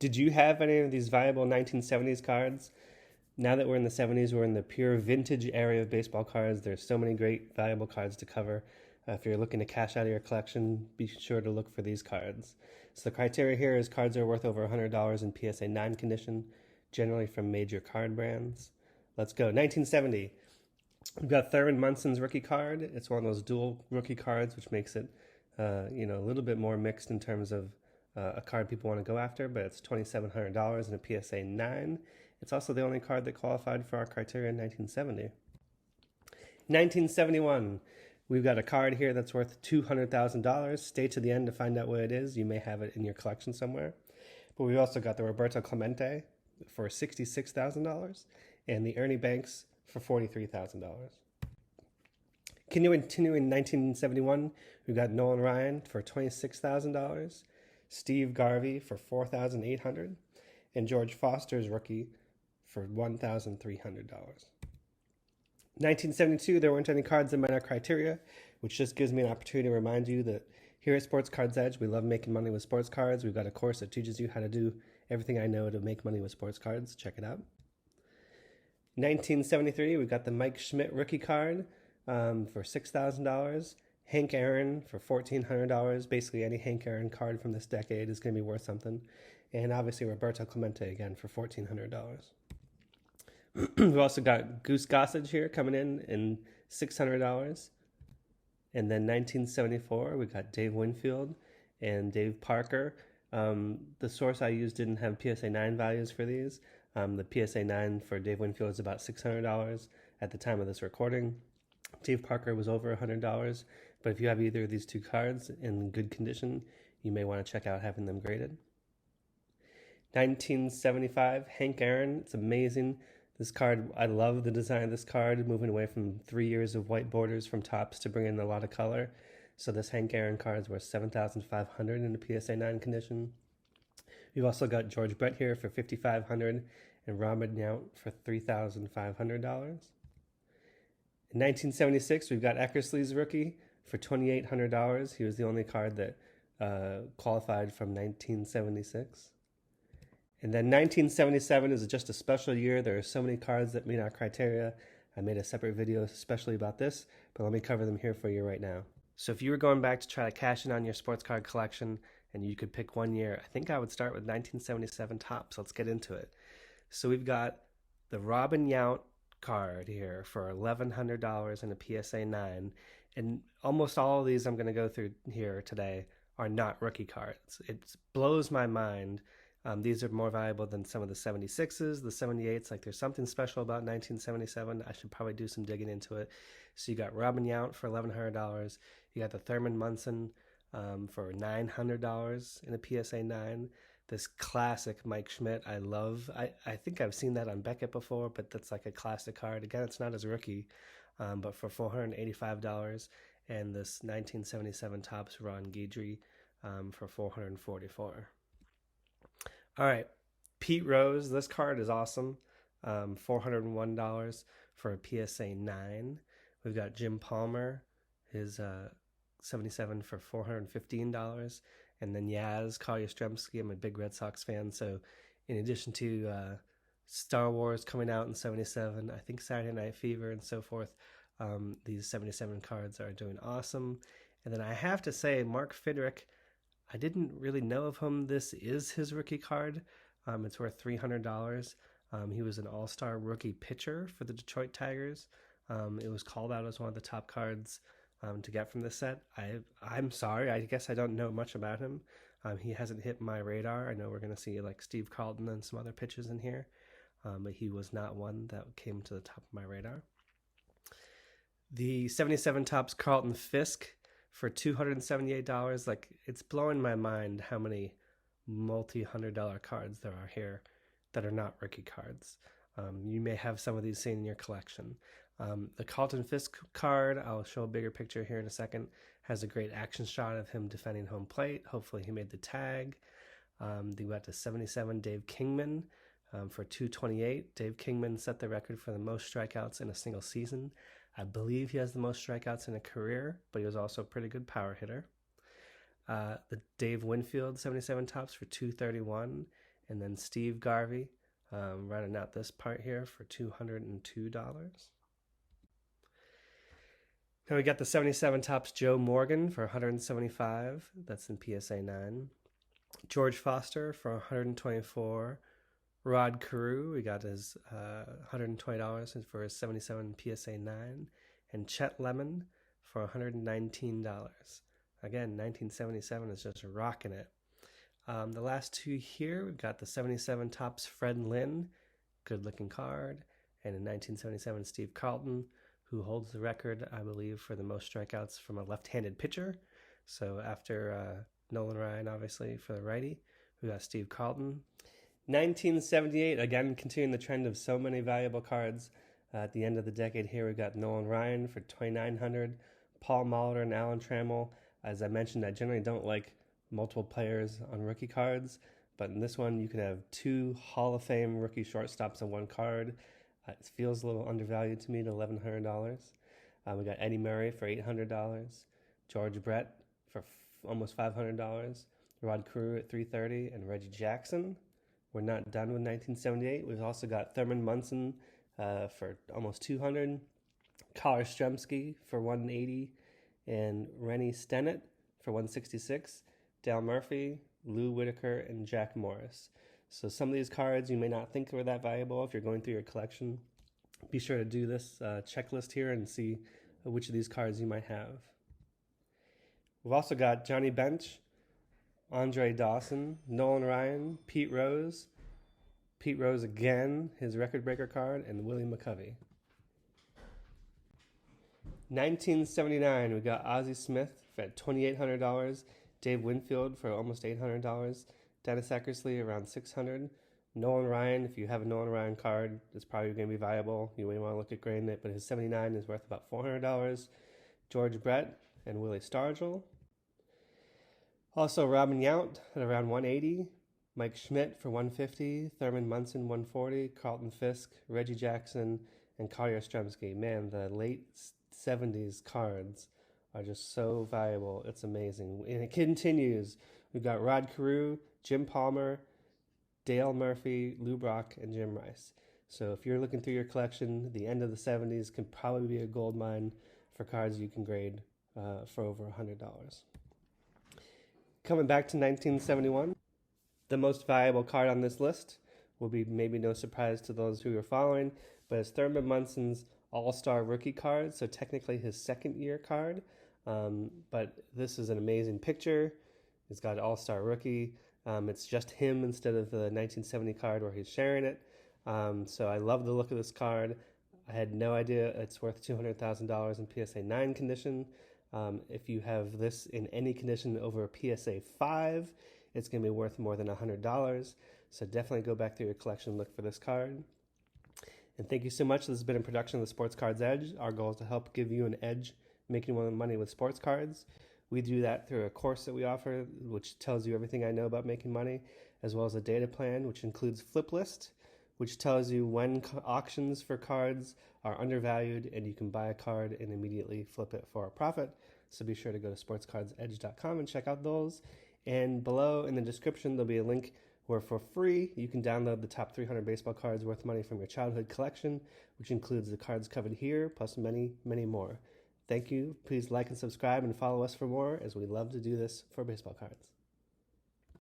Did you have any of these valuable 1970s cards? Now that we're in the 70s, we're in the pure vintage area of baseball cards. There's so many great, valuable cards to cover. If you're looking to cash out of your collection, be sure to look for these cards. So the criteria here is cards are worth over $100 in PSA 9 condition, generally from major card brands. Let's go. 1970. We've got Thurman Munson's rookie card. It's one of those dual rookie cards, which makes it, a little bit more mixed in terms of a card people want to go after, but it's $2,700 in a PSA 9. It's also the only card that qualified for our criteria in 1970. 1971, we've got a card here that's worth $200,000. Stay to the end to find out what it is. You may have it in your collection somewhere. But we've also got the Roberto Clemente for $66,000 and the Ernie Banks for $43,000. Continuing in 1971, we've got Nolan Ryan for $26,000, Steve Garvey for $4,800, and George Foster's rookie for $1,300. 1972, there weren't any cards that met our criteria, which just gives me an opportunity to remind you that here at Sports Cards Edge, we love making money with sports cards. We've got a course that teaches you how to do everything I know to make money with sports cards. Check it out. 1973, we've got the Mike Schmidt rookie card for $6,000. Hank Aaron for $1,400. Basically, any Hank Aaron card from this decade is going to be worth something. And obviously, Roberto Clemente again for $1,400. We've also got Goose Gossage here coming in $600. And then 1974, we got Dave Winfield and Dave Parker. The source I used didn't have PSA 9 values for these. The PSA 9 for Dave Winfield is about $600 at the time of this recording. Dave Parker was over $100, but if you have either of these two cards in good condition, you may want to check out having them graded. 1975, Hank Aaron. It's amazing. This card, I love the design of this card, moving away from 3 years of white borders from Topps to bring in a lot of color. So this Hank Aaron card is worth $7,500 in the PSA 9 condition. We've also got George Brett here for $5,500 and Robin Yount for $3,500. In 1976, we've got Eckersley's rookie for $2,800. He was the only card that qualified from 1976. And then 1977 is just a special year. There are so many cards that meet our criteria. I made a separate video especially about this, but let me cover them here for you right now. So if you were going back to try to cash in on your sports card collection and you could pick one year, I think I would start with 1977 Topps. Let's get into it. So we've got the Robin Yount card here for $1,100 in a PSA 9, and almost all of these I'm going to go through here today are not rookie cards. It blows my mind. These are more valuable than some of the 76s, the 78s. Like, there's something special about 1977. I should probably do some digging into it. So you got Robin Yount for $1,100. You got the Thurman Munson for $900 in a PSA 9. This classic Mike Schmidt, I love. I think I've seen that on Beckett before, but that's like a classic card. Again, it's not as rookie, but for $485. And this 1977 Topps Ron Guidry for $444. All right, Pete Rose. This card is awesome. $401 for a PSA 9. We've got Jim Palmer, his 77 for $415. And then Yaz Kolyastrzemski. I'm a big Red Sox fan, so in addition to Star Wars coming out in 77, I think Saturday Night Fever and so forth, these 77 cards are doing awesome. And then I have to say, Mark Fidrick, I didn't really know of him. This is his rookie card. It's worth $300. He was an all-star rookie pitcher for the Detroit Tigers. It was called out as one of the top cards to get from this set. I'm sorry, I guess I don't know much about him. He hasn't hit my radar. I know we're going to see like Steve Carlton and some other pitches in here, but he was not one that came to the top of my radar. The 77 Topps Carlton Fisk for $278. Like, it's blowing my mind how many multi-$100 cards there are here that are not rookie cards. You may have some of these seen in your collection. The Carlton Fisk card, I'll show a bigger picture here in a second, has a great action shot of him defending home plate. Hopefully he made the tag. They got to 77 Dave Kingman for $228. Dave Kingman set the record for the most strikeouts in a single season. I believe he has the most strikeouts in a career, but he was also a pretty good power hitter. The Dave Winfield 77 Topps for $231. And then Steve Garvey, running out this part here for $202. Now we got the 77 Topps Joe Morgan for $175. That's in PSA 9. George Foster for $124. Rod Carew, we got his $120 for his 77 PSA 9. And Chet Lemon for $119. Again, 1977 is just rocking it. The last two here, we've got the 77 Topps Fred Lynn, good looking card, and in 1977 Steve Carlton, who holds the record, I believe, for the most strikeouts from a left-handed pitcher. So after Nolan Ryan, obviously, for the righty, we got Steve Carlton. 1978, again, continuing the trend of so many valuable cards. At the end of the decade here, we got Nolan Ryan for $2,900, Paul Molitor and Alan Trammell. As I mentioned, I generally don't like multiple players on rookie cards, but in this one, you can have two Hall of Fame rookie shortstops on one card. It feels a little undervalued to me at $1,100. We got Eddie Murray for $800, George Brett for almost $500, Rod Carew at $330, and Reggie Jackson. We're not done with 1978. We've also got Thurman Munson for almost $200, Collar Stremski for $180, and Rennie Stennett for $166, Dale Murphy, Lou Whitaker, and Jack Morris. So some of these cards you may not think were that valuable if you're going through your collection. Be sure to do this checklist here and see which of these cards you might have. We've also got Johnny Bench, Andre Dawson, Nolan Ryan, Pete Rose again, his record breaker card, and Willie McCovey. 1979, we got Ozzie Smith at $2,800, Dave Winfield for almost $800, Dennis Eckersley around $600, Nolan Ryan, if you have a Nolan Ryan card, it's probably going to be viable. You may want to look at grading it, but his 79 is worth about $400, George Brett and Willie Stargell. Also, Robin Yount at around $180, Mike Schmidt for $150, Thurman Munson $140, Carlton Fisk, Reggie Jackson, and Collier Stremski. Man, the late 70s cards are just so valuable. It's amazing. And it continues. We've got Rod Carew, Jim Palmer, Dale Murphy, Lou Brock, and Jim Rice. So if you're looking through your collection, the end of the 70s can probably be a gold mine for cards you can grade for over $100. Coming back to 1971, the most valuable card on this list will be maybe no surprise to those who are following, but it's Thurman Munson's All-Star Rookie card, so technically his second-year card. But this is an amazing picture. He's got All-Star Rookie. It's just him instead of the 1970 card where he's sharing it. So I love the look of this card. I had no idea it's worth $200,000 in PSA 9 condition. If you have this in any condition over a PSA 5, it's going to be worth more than $100. So definitely go back through your collection and look for this card. And thank you so much. This has been a production of the Sports Cards Edge. Our goal is to help give you an edge making money with sports cards. We do that through a course that we offer, which tells you everything I know about making money, as well as a data plan, which includes Flip List, which tells you when auctions for cards are undervalued and you can buy a card and immediately flip it for a profit. So be sure to go to sportscardsedge.com and check out those. And below in the description, there'll be a link where for free you can download the top 300 baseball cards worth money from your childhood collection, which includes the cards covered here, plus many, many more. Thank you. Please like and subscribe and follow us for more, as we love to do this for baseball cards.